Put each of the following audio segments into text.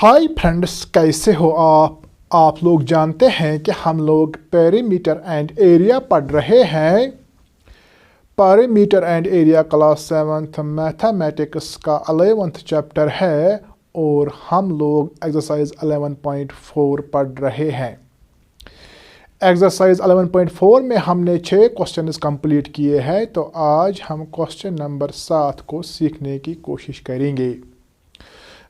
Hi friends, कैसे हो आप लोग जानते हैं कि हम लोग पेरीमीटर एंड एरिया पढ़ रहे हैं। Perimeter and area class 7th mathematics का 11th चैप्टर है और हम लोग एक्सरसाइज 11.4 पढ़ रहे हैं। एक्सरसाइज 11.4 में हमने 6 क्वेश्चंस कंप्लीट किए हैं, तो आज हम क्वेश्चन नंबर 7 को सीखने की कोशिश करेंगे।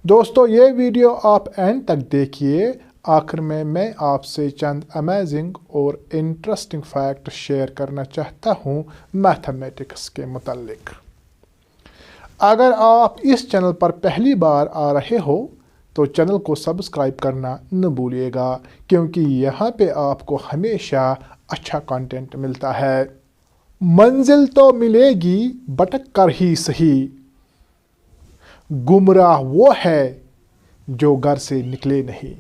दोस्तों, ये वीडियो आप एंड तक देखिए। आखिर में मैं आपसे चंद अमेजिंग और इंटरेस्टिंग फैक्ट शेयर करना चाहता हूँ मैथमेटिक्स के मुतालिक। अगर आप इस चैनल पर पहली बार आ रहे हो तो चैनल को सब्सक्राइब करना न भूलिएगा, क्योंकि यहाँ पे आपको हमेशा अच्छा कंटेंट मिलता है। मंजिल तो मिलेगी भटक कर ही सही, गुमराह वो है जो घर से निकले नहीं।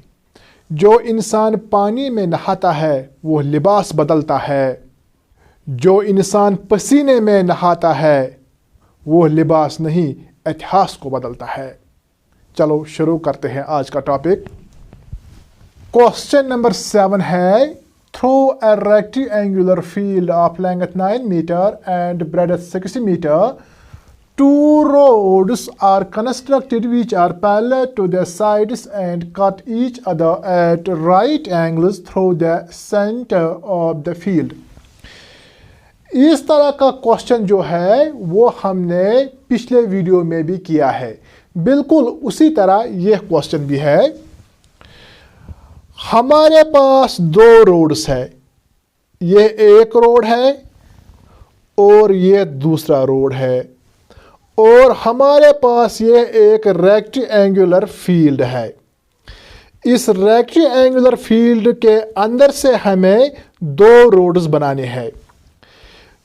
जो इंसान पानी में नहाता है वो लिबास बदलता है, जो इंसान पसीने में नहाता है वो लिबास नहीं इतिहास को बदलता है। चलो शुरू करते हैं आज का टॉपिक। क्वेश्चन नंबर 7 है, through a rectangular field of length 9 metre and breadth 60 metre, two roads are constructed which are parallel to their sides and cut each other at right angles through the center of the field। इस तरह का question जो है वो हमने पिछले video में भी किया है। बिल्कुल उसी तरह यह क्वेश्चन भी है। हमारे पास दो रोड्स है, ये एक रोड है और ये दूसरा रोड है, और हमारे पास ये एक रेक्टेंगुलर फील्ड है। इस रेक्टेंगुलर फील्ड के अंदर से हमें दो रोड्स बनाने हैं।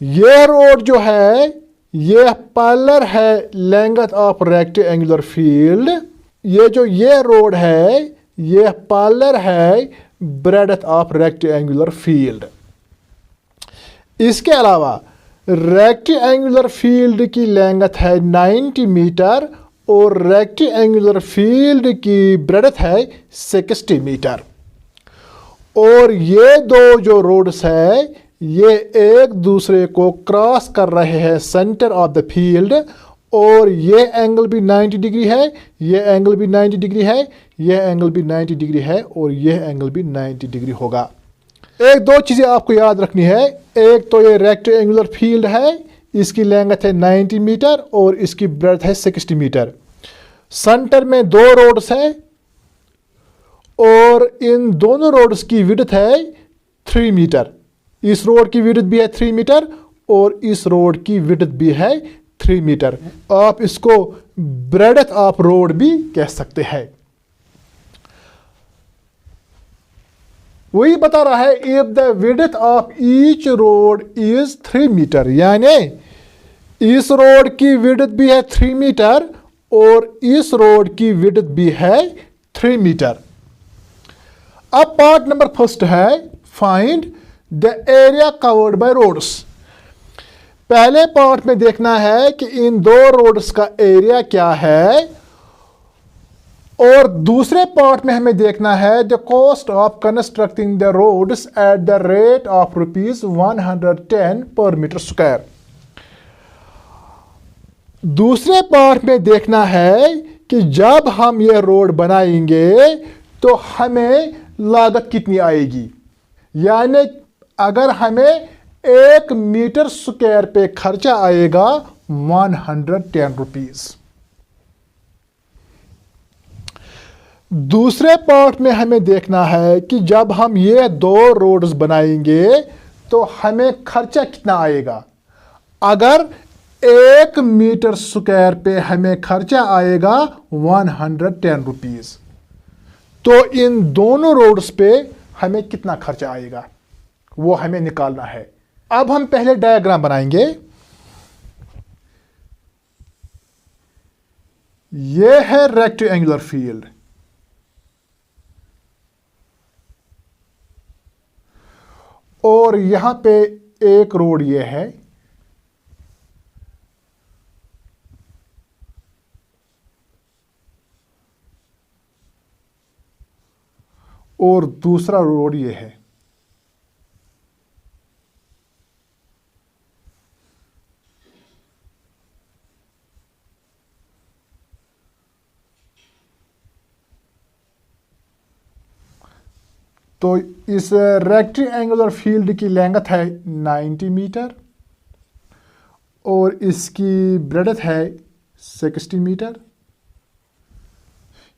ये रोड जो है ये पैरेलल है लेंथ ऑफ रेक्टेंगुलर फील्ड। ये रोड है ये पैरेलल है ब्रेडथ ऑफ रेक्टेंगुलर फील्ड। इसके अलावा रेक्टेंगुलर फील्ड की लेंथ है 90 मीटर और रेक्टेंगुलर फील्ड की ब्रेडथ है 60 मीटर। और ये दो जो रोड्स है ये एक दूसरे को क्रॉस कर रहे हैं सेंटर ऑफ द फील्ड, और ये एंगल भी 90 डिग्री है, ये एंगल भी 90 डिग्री है, ये एंगल भी 90 डिग्री है और ये एंगल भी 90 डिग्री होगा। एक दो चीज़ें आपको याद रखनी है। एक तो ये रेक्टेंगुलर फील्ड है, इसकी लेंथ है 90 मीटर और इसकी ब्रेड्थ है 60 मीटर। सेंटर में दो रोड्स है और इन दोनों रोड्स की विड्थ है 3 मीटर। इस रोड की विड्थ भी है 3 मीटर और इस रोड की विड्थ भी है 3 मीटर। आप इसको ब्रेडथ ऑफ रोड भी कह सकते हैं। वही बता रहा है, if the width of each road is 3 metre, यानी इस रोड की विड्थ भी है 3 मीटर और इस रोड की विड्थ भी है 3 मीटर। अब पार्ट नंबर फर्स्ट है, find the area covered by roads. पहले पार्ट में देखना है कि इन दो रोड्स का एरिया क्या है, और दूसरे पार्ट में हमें देखना है the cost of constructing the roads at the rate of ₹110 per metre square. दूसरे पार्ट में देखना है कि जब हम ये रोड बनाएंगे तो हमें लागत कितनी आएगी, यानी अगर हमें 1 मीटर स्क्वायर पे खर्चा आएगा ₹110। दूसरे पार्ट में हमें देखना है कि जब हम ये दो रोड्स बनाएंगे तो हमें खर्चा कितना आएगा। अगर 1 मीटर स्क्वायर पे हमें खर्चा आएगा ₹110, तो इन दोनों रोड्स पे हमें कितना खर्चा आएगा वो हमें निकालना है। अब हम पहले डायग्राम बनाएंगे। ये है रेक्टेंगुलर फील्ड और यहां पे एक रोड ये है, और दूसरा रोड ये है। तो इस रेक्टेंगुलर फील्ड की लेंथ है 90 मीटर और इसकी ब्रेडथ है 60 मीटर।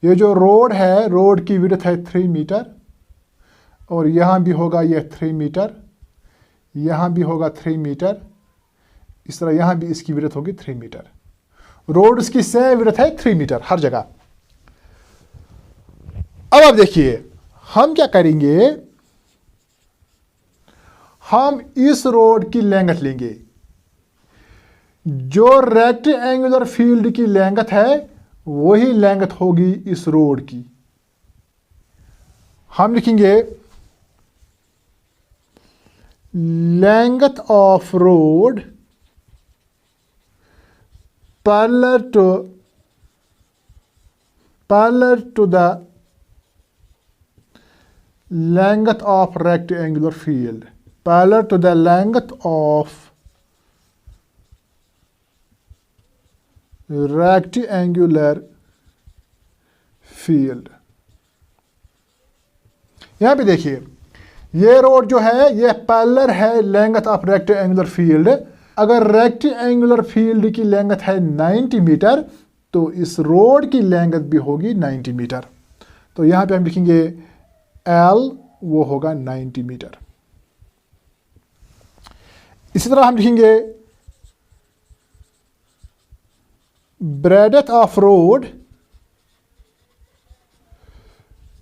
ये जो रोड है, रोड की विड्थ है 3 मीटर और यहाँ भी होगा ये 3 मीटर, यहाँ भी होगा 3 मीटर, इस तरह यहाँ भी इसकी विड्थ होगी 3 मीटर। रोड की सेम विड्थ है 3 मीटर हर जगह। अब आप देखिए हम क्या करेंगे, हम इस रोड की लेंथ लेंगे। जो रेक्टेंगुलर फील्ड की लेंथ है वही लेंथ होगी इस रोड की। हम लिखेंगे length of road parallel to the length of rectangular field, parallel to the length of rectangular field। यहां पे देखिए ये रोड जो है ये पैरेलल है लेंथ ऑफ रेक्टेंगुलर फील्ड। अगर रेक्टेंगुलर फील्ड की लेंथ है 90 मीटर तो इस रोड की लेंथ भी होगी 90 मीटर। तो यहां पे हम लिखेंगे L, वो होगा 90 मीटर। इसी तरह हम लिखेंगे breadth of road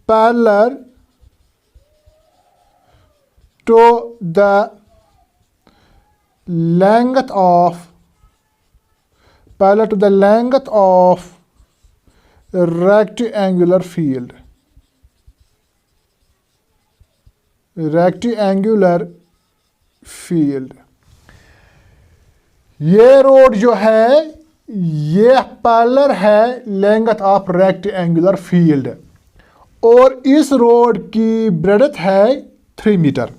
parallel to the length of rectangular field, rectangular field. ये रोड जो है ये पैरेलल है लेंथ ऑफ रेक्टेंगुलर फील्ड और इस रोड की ब्रेडथ है 3 मीटर।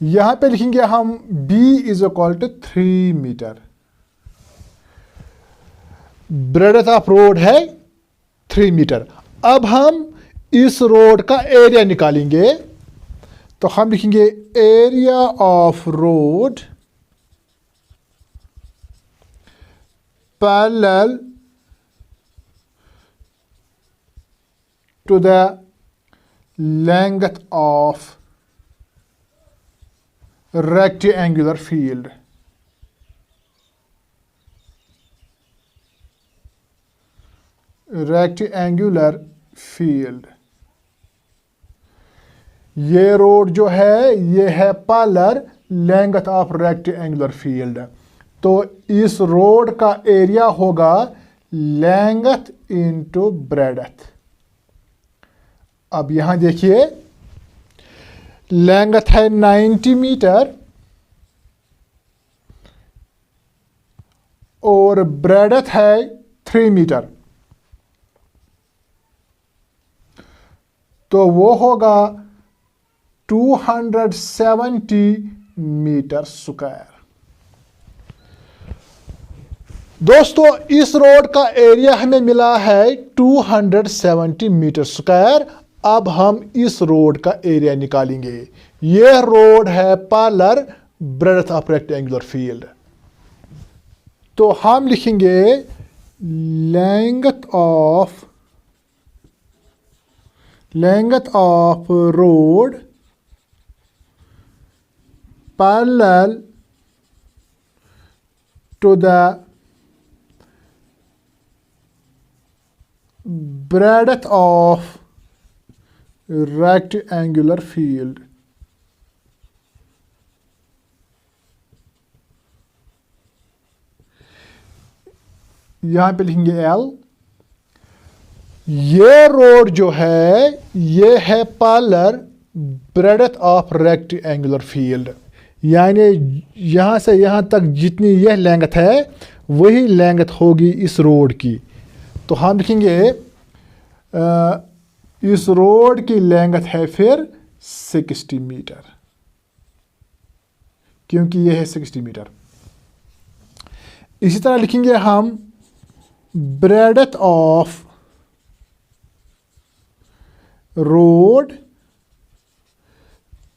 यहां पे लिखेंगे हम B is equal to 3 metre. Breadth of road है 3 मीटर। अब हम इस रोड का एरिया निकालेंगे। तो हम लिखेंगे area of road parallel to the length of rectangular field. Rectangular field. ये रोड जो है ये है parallel length of rectangular field. तो इस रोड का एरिया होगा लेंथ इंटू ब्रेडथ। अब यहां देखिए लेंथ है 90 मीटर और ब्रेडथ है 3 मीटर। तो वो होगा 270 मीटर स्क्वायर। दोस्तों इस रोड का एरिया हमें मिला है 270 मीटर स्क्वायर। अब हम इस रोड का एरिया निकालेंगे। यह रोड है parallel breadth of rectangular field. तो हम लिखेंगे length of road parallel to the breadth of rectangular field। यहां पे लिखेंगे L। ये रोड जो है ये है parallel breadth of rectangular field, यानी यहां से यहां तक जितनी यह लेंथ है वही लेंथ होगी इस रोड की। तो हम लिखेंगे इस रोड की लेंथ है फिर 60 मीटर, क्योंकि ये है 60 मीटर। इसी तरह लिखेंगे हम breadth of road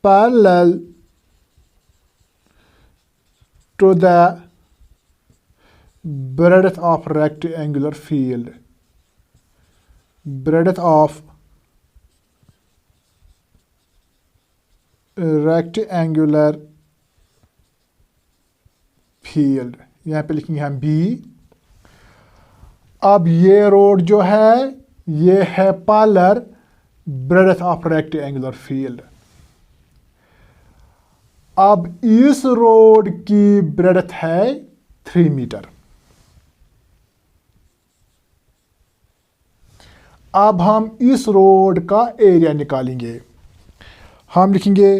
parallel to the breadth of rectangular field. Breadth of rectangular field, यहाँ पे लिखेंगे हम B। अब ये रोड जो है ये है parallel breadth of rectangular field। अब इस रोड की breadth है 3 मीटर। अब हम इस रोड का एरिया निकालेंगे। हम लिखेंगे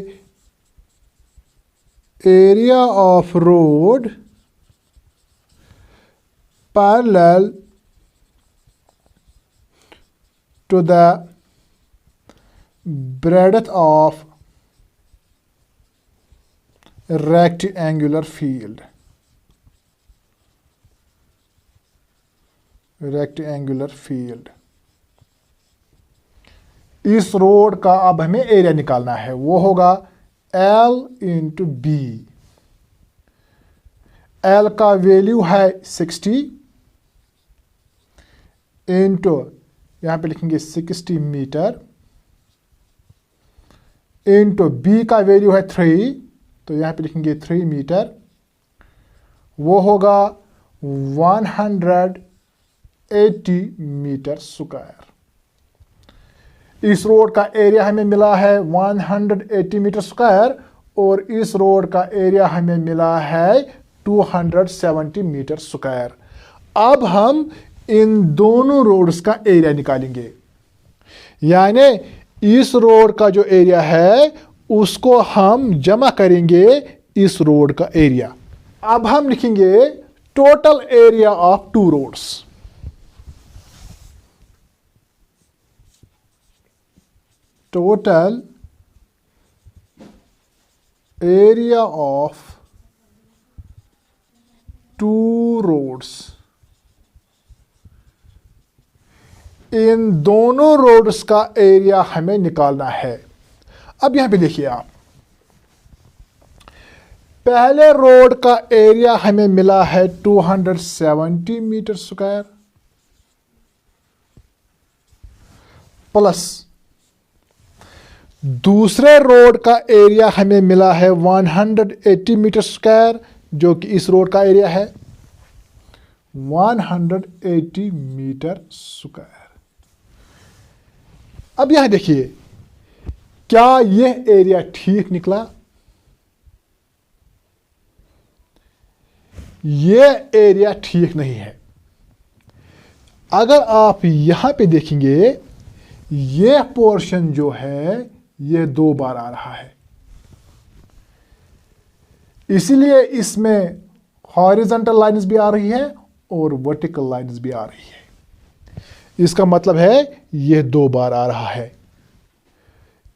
area of road parallel to the breadth of rectangular field. Rectangular field, इस रोड का अब हमें एरिया निकालना है, वो होगा L इंटू बी। L का वैल्यू है 60 इंटू, यहां पे लिखेंगे 60 मीटर, इंटू बी का वैल्यू है 3, तो यहां पे लिखेंगे 3 मीटर, वो होगा 180 मीटर स्क्वायर। इस रोड का एरिया हमें मिला है 180 मीटर स्क्वायर और इस रोड का एरिया हमें मिला है 270 मीटर स्क्वायर। अब हम इन दोनों रोड्स का एरिया निकालेंगे, यानी इस रोड का जो एरिया है उसको हम जमा करेंगे इस रोड का एरिया। अब हम लिखेंगे total area of two roads. Total area of two roads, इन दोनों रोड्स का एरिया हमें निकालना है। अब यहां पे देखिए आप, पहले रोड का एरिया हमें मिला है 270 मीटर स्क्वायर प्लस दूसरे रोड का एरिया हमें मिला है 180 मीटर स्क्वायर, जो कि इस रोड का एरिया है 180 मीटर स्क्वायर। अब यहां देखिए, क्या यह एरिया ठीक निकला? यह एरिया ठीक नहीं है। अगर आप यहां पे देखेंगे, यह पोर्शन जो है यह 2 बार आ रहा है, इसलिए इसमें हॉरिजॉन्टल लाइंस भी आ रही है और वर्टिकल लाइंस भी आ रही है। इसका मतलब है यह 2 बार आ रहा है,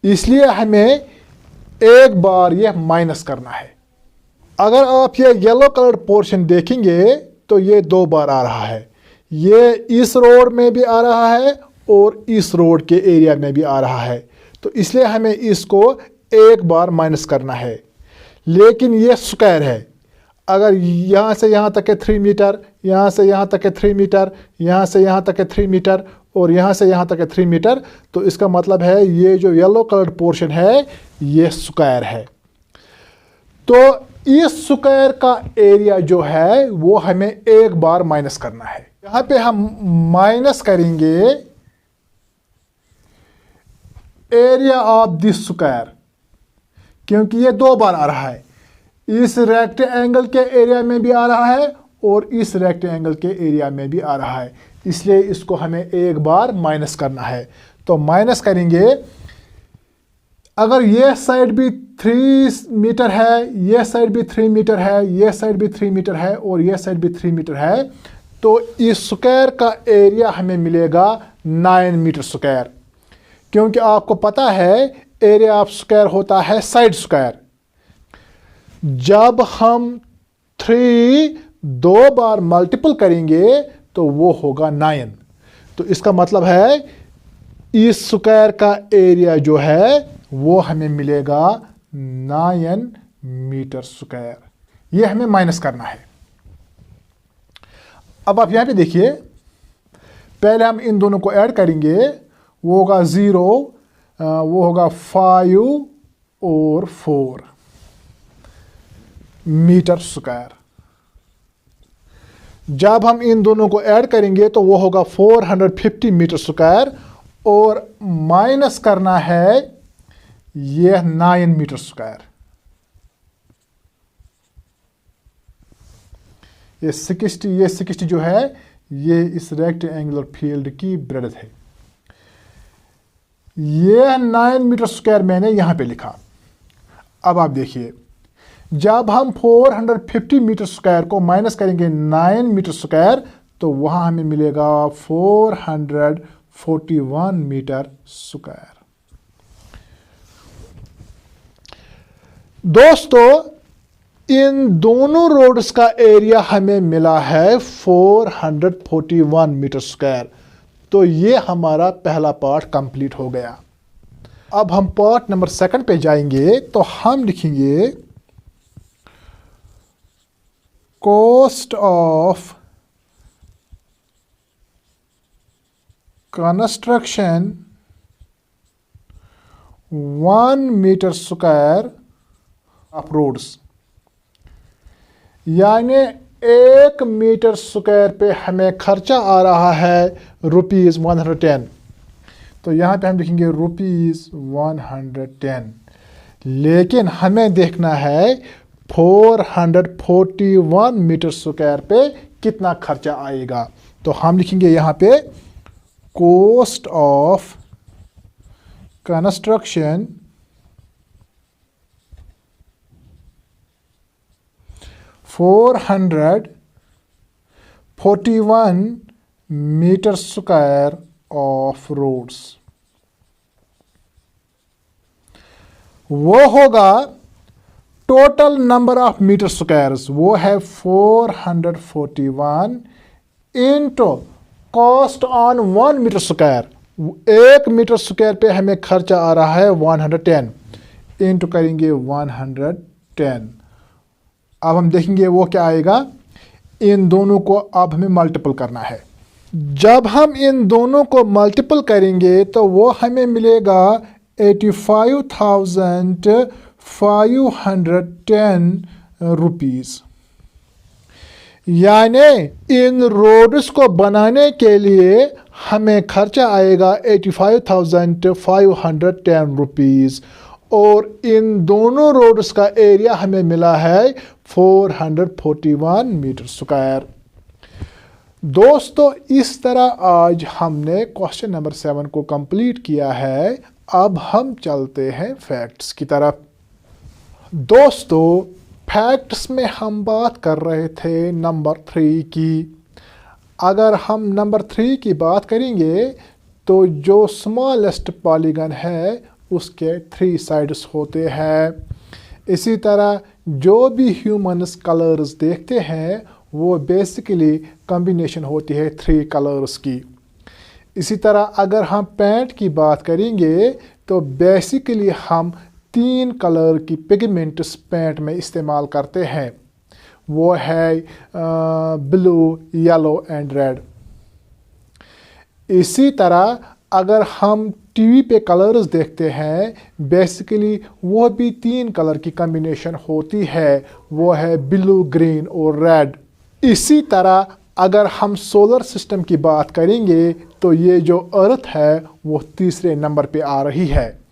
इसलिए हमें एक बार यह माइनस करना है। अगर आप ये येलो कलर पोर्शन देखेंगे तो ये 2 बार आ रहा है, ये इस रोड में भी आ रहा है और इस रोड के एरिया में भी आ रहा है, तो इसलिए हमें इसको एक बार माइनस करना है। लेकिन ये स्क्वायर है, अगर यहाँ से यहाँ तक है 3 मीटर, यहाँ से यहाँ तक है 3 मीटर, यहाँ से यहाँ तक है 3 मीटर और यहाँ से यहाँ तक है 3 मीटर, तो इसका मतलब है ये जो येलो कलर पोर्शन है ये स्क्वायर है। तो इस स्क्वायर का एरिया जो है वो हमें एक बार माइनस करना है। यहाँ पे हम माइनस करेंगे एरिया ऑफ दिस स्क्वायर, क्योंकि ये 2 बार आ रहा है। इस रेक्टेंगल के एरिया में भी आ रहा है और इस रेक्टेंगल के एरिया में भी आ रहा है, इसलिए इसको हमें एक बार माइनस करना है। तो माइनस करेंगे, अगर ये साइड भी 3 मीटर है, ये साइड भी 3 मीटर है, ये साइड भी 3 मीटर है और ये साइड भी 3 मीटर है, तो इस स्क्वायर का एरिया हमें मिलेगा 9 मीटर स्क्वायर, क्योंकि आपको पता है एरिया ऑफ स्क्वायर होता है साइड स्क्वायर। जब हम 3 2 बार मल्टीपल करेंगे तो वो होगा 9। तो इसका मतलब है इस स्क्वायर का एरिया जो है वो हमें मिलेगा 9 मीटर स्क्वायर। ये हमें माइनस करना है। अब आप यहां पे देखिए, पहले हम इन दोनों को ऐड करेंगे, वो होगा 0, वो होगा 5 और 4 मीटर स्क्वायर। जब हम इन दोनों को ऐड करेंगे तो वो होगा 450 मीटर स्क्वायर, और माइनस करना है ये 9 मीटर स्क्वायर। ये 60 जो है ये इस रेक्टेंगुलर फील्ड की ब्रेड्थ है। ये 9 मीटर स्क्वायर मैंने यहां पे लिखा। अब आप देखिए, जब हम 450 मीटर स्क्वायर को माइनस करेंगे 9 मीटर स्क्वायर तो वहां हमें मिलेगा 441 मीटर स्क्वायर। दोस्तों, इन दोनों रोड्स का एरिया हमें मिला है 441 मीटर स्क्वायर। तो ये हमारा पहला पार्ट कंप्लीट हो गया। अब हम पार्ट नंबर 2 पे जाएंगे तो हम लिखेंगे cost of construction 1 metre square of roads, यानी 1 मीटर स्क्वायर पे हमें खर्चा आ रहा है ₹110। तो यहाँ पे हम लिखेंगे ₹110, लेकिन हमें देखना है 441 मीटर स्क्वायर पे कितना खर्चा आएगा। तो हम लिखेंगे यहाँ पे cost of construction 441 metre square of roads, वो होगा total number of metre squares, वो है 441 into cost on 1 metre square. 1 metre square पे हमें खर्चा आ रहा है 110, इंटू करेंगे 110। अब हम देखेंगे वो क्या आएगा। इन दोनों को अब हमें मल्टीपल करना है। जब हम इन दोनों को मल्टीपल करेंगे तो वो हमें मिलेगा 85,510 रुपीस। यानी इन रोड्स को बनाने के लिए हमें खर्चा आएगा 85,510 रुपीस, और इन दोनों रोड्स का एरिया हमें मिला है 441 मीटर स्क्वायर। दोस्तों, इस तरह आज हमने क्वेश्चन नंबर 7 को कंप्लीट किया है। अब हम चलते हैं फैक्ट्स की तरफ। दोस्तों, फैक्ट्स में हम बात कर रहे थे नंबर 3 की। अगर हम नंबर 3 की बात करेंगे तो जो स्मॉलेस्ट पॉलीगन है उसके 3 साइड्स होते हैं। इसी तरह जो भी ह्यूमन्स कलर्स देखते हैं वो बेसिकली कॉम्बिनेशन होती है 3 कलर्स की। इसी तरह अगर हम पैंट की बात करेंगे तो बेसिकली हम 3 कलर की पिगमेंट्स पैंट में इस्तेमाल करते हैं, वो है ब्लू, येलो एंड रेड। इसी तरह अगर हम टीवी पे कलर्स देखते हैं बेसिकली वो भी 3 कलर की कॉम्बिनेशन होती है, वो है ब्लू, ग्रीन और रेड। इसी तरह अगर हम सोलर सिस्टम की बात करेंगे तो ये जो अर्थ है वो 3रे नंबर पे आ रही है।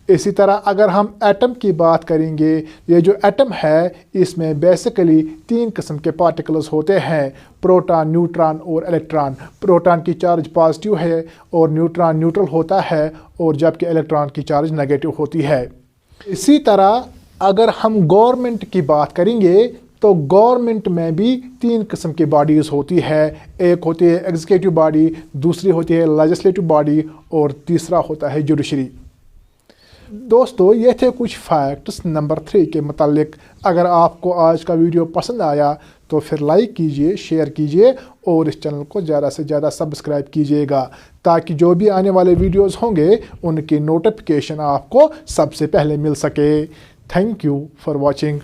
इसी तरह अगर हम एटम की बात करेंगे, ये जो एटम है इसमें बेसिकली 3 किस्म के पार्टिकल्स होते हैं, प्रोटॉन, न्यूट्रॉन और इलेक्ट्रॉन। प्रोटॉन की चार्ज पॉजिटिव है और न्यूट्रॉन न्यूट्रल होता है, और जबकि इलेक्ट्रॉन की चार्ज नेगेटिव होती है। इसी तरह अगर हम गवर्नमेंट की बात करेंगे दोस्तों गवर्नमेंट में भी 3 किस्म की बॉडीज़ होती है। एक होती है एग्जीक्यूटिव बॉडी, दूसरी होती है लेजिस्लेटिव बॉडी और तीसरा होता है जुडिशरी। दोस्तों ये थे कुछ फैक्ट्स नंबर 3 के मुतालिक। अगर आपको आज का वीडियो पसंद आया तो फिर लाइक कीजिए, शेयर कीजिए और इस चैनल को ज़्यादा से ज़्यादा सब्सक्राइब कीजिएगा, ताकि जो भी आने वाले वीडियोस होंगे उनकी नोटिफिकेशन आपको सबसे पहले मिल सके। Thank you for watching.